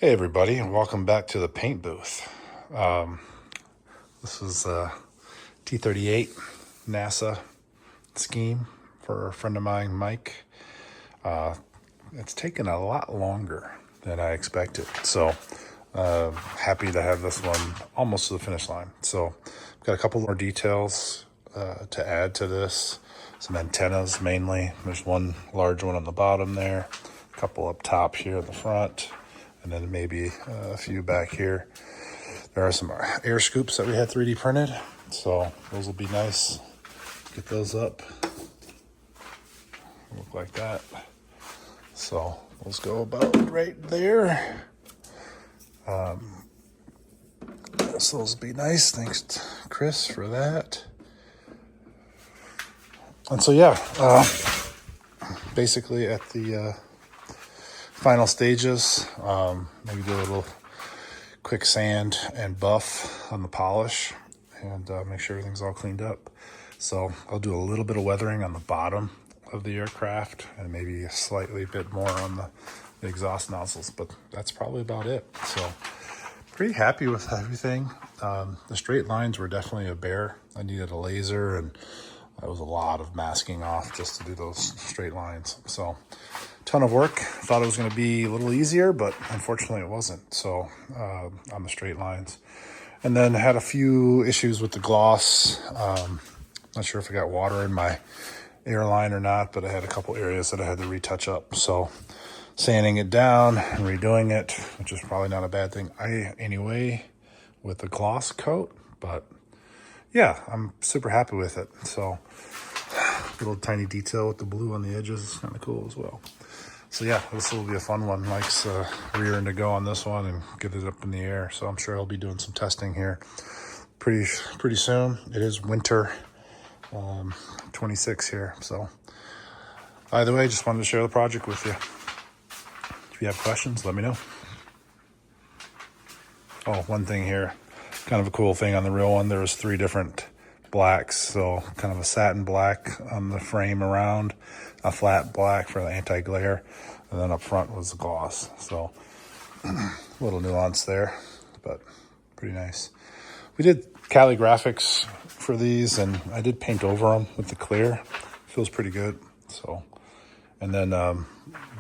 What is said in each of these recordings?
Hey everybody, and welcome back to the paint booth. Um, this is a T-38 NASA scheme for a friend of mine, Mike. It's taken a lot longer than I expected, so happy to have this one almost to the finish line. So I've got a couple more details to add to this. Some antennas mainly. There's one large one on the bottom there, a couple up top here at the front, and then maybe a few back here. There are some air scoops that we had 3D printed, so those will be nice. Get those up. Look like that. So those go about right there. So those will be nice. Thanks, Chris, for that. And so yeah, basically at the final stages, maybe do a little quick sand and buff on the polish and make sure everything's all cleaned up. So I'll do a little bit of weathering on the bottom of the aircraft and maybe a slightly bit more on the exhaust nozzles, but that's probably about it. So pretty happy with everything. The straight lines were definitely a bear. I needed a laser, and that was a lot of masking off just to do those straight lines. So ton of work. Thought it was going to be a little easier, but unfortunately it wasn't. So on the straight lines. And then had a few issues with the gloss. Not sure if I got water in my airline or not, but I had a couple areas that I had to retouch up. So sanding it down and redoing it, which is probably not a bad thing anyway with the gloss coat. But yeah, I'm super happy with it. So little tiny detail with the blue on the edges is kind of cool as well. So yeah, this will be a fun one. Mike's rearing to go on this one and get it up in the air. So I'm sure I'll be doing some testing here pretty soon. It is winter 26 here. So either way, just wanted to share the project with you. If you have questions, let me know. Oh, one thing here, kind of a cool thing on the real one, there was 3 different blacks. So kind of a satin black on the frame around, a flat black for the anti-glare, and then up front was the gloss. So a little nuance there, but pretty nice. We did Cali graphics for these, and I did paint over them with the clear. Feels pretty good. So, and then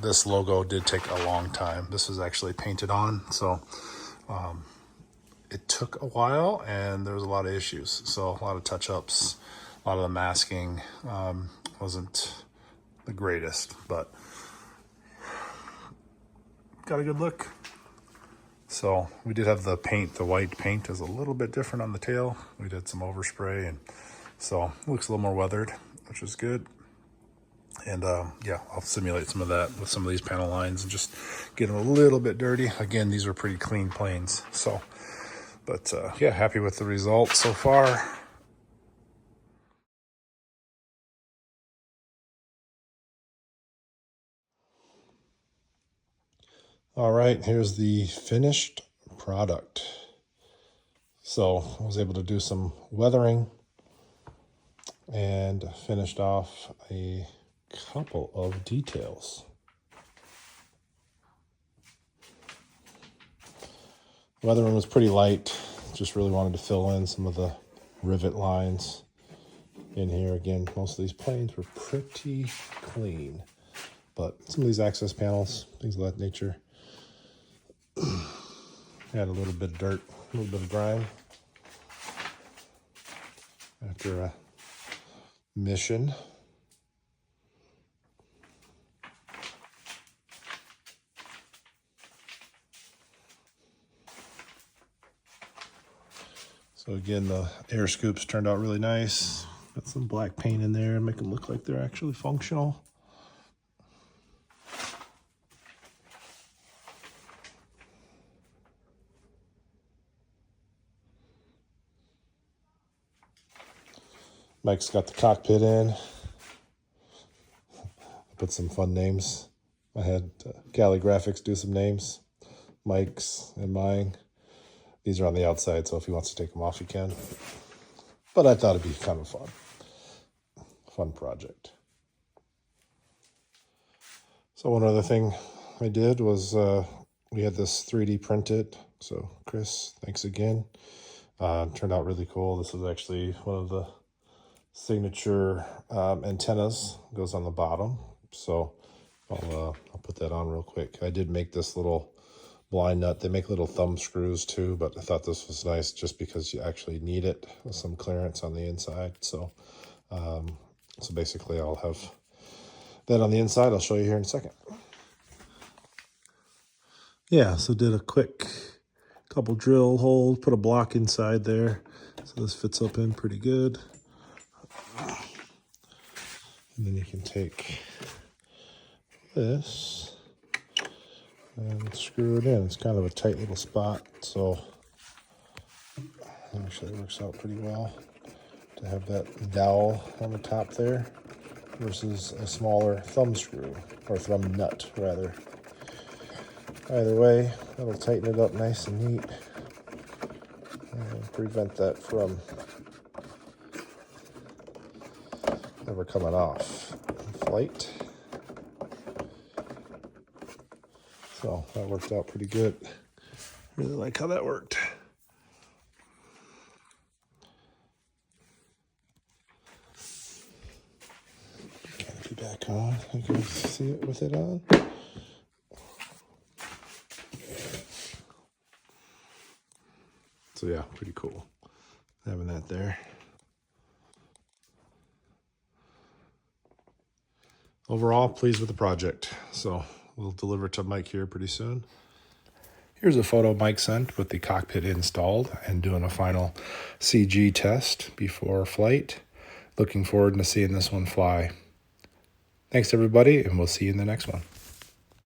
this logo did take a long time. This is actually painted on, so it took a while, and there was a lot of issues. So a lot of touch-ups, a lot of the masking wasn't the greatest, but got a good look. So we did have the paint, the white paint is a little bit different on the tail. We did some overspray, and so it looks a little more weathered, which is good. And yeah, I'll simulate some of that with some of these panel lines and just get them a little bit dirty. Again, these are pretty clean planes. So, but yeah, happy with the results so far. All right, here's the finished product. So I was able to do some weathering and finished off a couple of details. Weathering was pretty light. Just really wanted to fill in some of the rivet lines in here. Again, most of these planes were pretty clean, but some of these access panels, things of that nature, had a little bit of dirt, a little bit of grime after a mission. So again, the air scoops turned out really nice. Got some black paint in there, make them look like they're actually functional. Mike's got the cockpit in. I put some fun names. I had Cali Graphics do some names, Mike's and mine. These are on the outside, so if he wants to take them off, he can. But I thought it'd be kind of fun project. So one other thing I did was we had this 3D printed. So Chris, thanks again. Turned out really cool. This is actually one of the signature antennas, goes on the bottom. So I'll put that on real quick. I did make this little blind nut. They make little thumb screws too, but I thought this was nice just because you actually need it with some clearance on the inside. So so basically I'll have that on the inside. I'll show you here in a second. Yeah, so did a quick couple drill holes, put a block inside there. So this fits up in pretty good. And then you can take this and screw it in. It's kind of a tight little spot, so it actually works out pretty well to have that dowel on the top there versus a smaller thumb screw, or thumb nut rather. Either way, that'll tighten it up nice and neat and prevent that from ever coming off in flight. So that worked out pretty good. Really like how that worked. Canopy back on. You can see it with it on. So yeah, pretty cool having that there. Overall, pleased with the project. So we'll deliver to Mike here pretty soon. Here's a photo Mike sent with the cockpit installed and doing a final CG test before flight. Looking forward to seeing this one fly. Thanks everybody, and we'll see you in the next one.